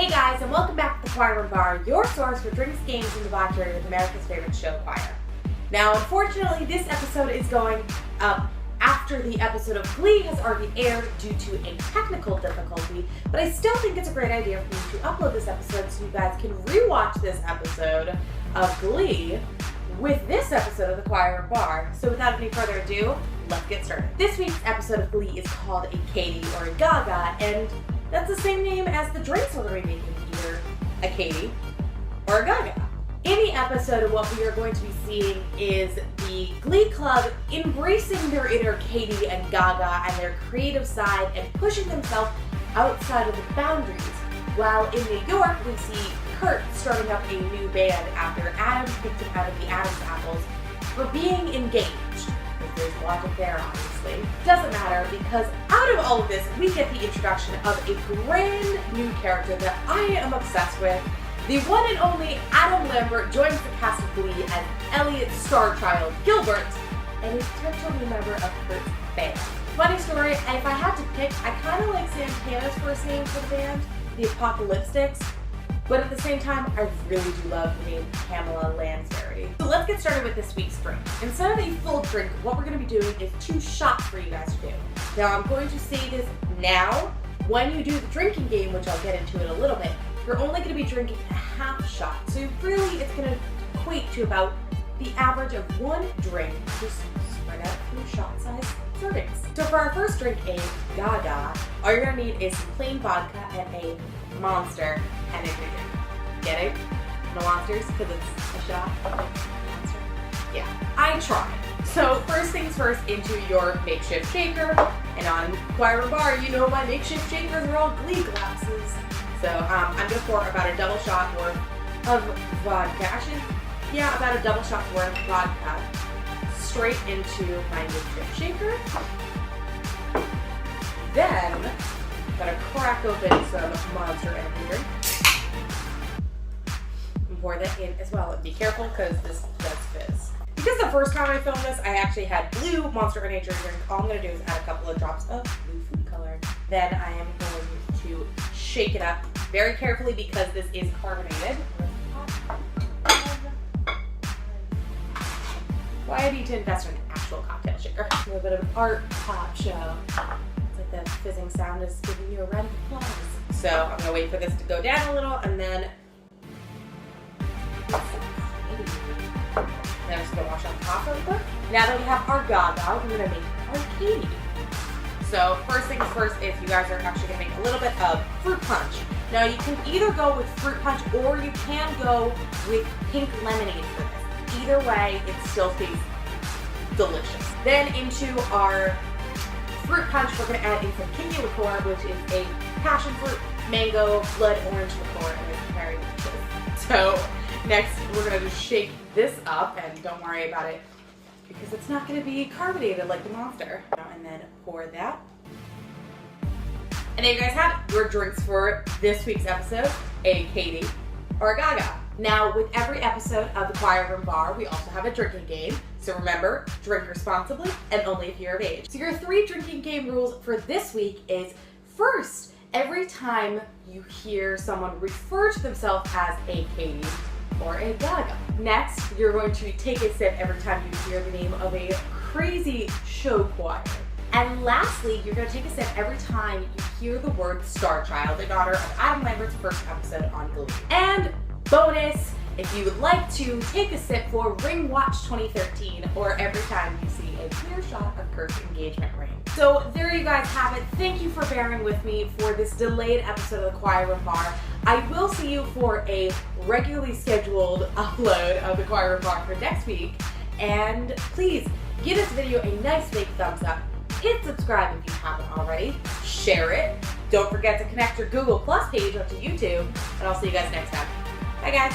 Hey guys, and welcome back to the Choir Room Bar, your source for drinks, games, and debauchery with America's favorite show choir. Now, unfortunately, this episode is going up after the episode of Glee has already aired due to a technical difficulty, but I still think it's a great idea for me to upload this episode so you guys can rewatch this episode of Glee with this episode of the Choir Room Bar. So without any further ado, let's get started. This week's episode of Glee is called a Katy or a Gaga, and that's the same name as the drinks we're going to be making, either a Katy or a Gaga. In the episode, what we are going to be seeing is the Glee Club embracing their inner Katy and Gaga and their creative side and pushing themselves outside of the boundaries. While in New York, we see Kurt starting up a new band after Adam picked him out of the Adam's apples for being engaged. There's logic there, obviously. Doesn't matter, because out of all of this, we get the introduction of a brand new character that I am obsessed with. The one and only Adam Lambert joins the cast of Glee as Elliot's star child, Gilbert, and is potential new member of Kurt's band. Funny story, if I had to pick, I kind of like Santana's first name for the band, the Apocalyptics. But at the same time, I really do love the name Pamela Lansbury. So let's get started with this week's drink. Instead of a full drink, what we're going to be doing is 2 shots for you guys to do. Now, I'm going to say this now. When you do the drinking game, which I'll get into in a little bit, you're only going to be drinking a half shot. So really, it's going to equate to about the average of 1 drink, just spread out through shot-sized servings. So for our first drink, a Gaga, all you're going to need is some plain vodka and a Monster and a drink. Get it? No monsters, because it's a shot. Monster. Yeah, I tried. So first things first, into your makeshift shaker. And on Choir Room Bar, you know my makeshift shakers are all Glee glasses. So I'm going to pour about a double shot worth of vodka. Actually, yeah, about a double shot worth of vodka straight into my makeshift shaker. Then I'm going to crack open some Monster Energy drink. And pour that in as well. And be careful because this does fizz. Because the first time I filmed this, I actually had blue Monster Energy drink. All I'm going to do is add a couple of drops of blue food color. Then I am going to shake it up very carefully because this is carbonated. Why I need to invest in an actual cocktail shaker. A little bit of an art pop show. It's like the fizzing sound is giving you a round of applause. So I'm going to wait for this to go down a little and then I'm just going to wash on top really quick. Now that we have our Gaga, we're going to make our Katy. So first things first is you guys are actually going to make a little bit of fruit punch. Now you can either go with fruit punch or you can go with pink lemonade for this. Either way, it still tastes delicious. Then into our fruit punch, we're going to add in some Katy liqueur, which is a passion fruit, mango, blood orange liqueur, and it's very delicious. So next, we're going to just shake this up, and don't worry about it because it's not going to be carbonated like the Monster. And then pour that. And there you guys have it, your drinks for this week's episode, a Katy or a Gaga. Now, with every episode of the Choir Room Bar, we also have a drinking game. So remember, drink responsibly and only if you're of age. So your 3 drinking game rules for this week is, first, every time you hear someone refer to themselves as a Katy or a Gaga. Next, you're going to take a sip every time you hear the name of a crazy show choir. And lastly, you're going to take a sip every time you hear the word Star Child in honor of Adam Lambert's first episode on Glee. And bonus, if you would like to take a sip for Rewatch 2013 or every time you see a clear shot of Kurt's engagement ring. So there you guys have it. Thank you for bearing with me for this delayed episode of the Choir Room Bar. I will see you for a regularly scheduled upload of the Choir Room Bar for next week. And please give this video a nice big thumbs up. Hit subscribe if you haven't already. Share it. Don't forget to connect your Google Plus page up to YouTube. And I'll see you guys next time. Bye guys.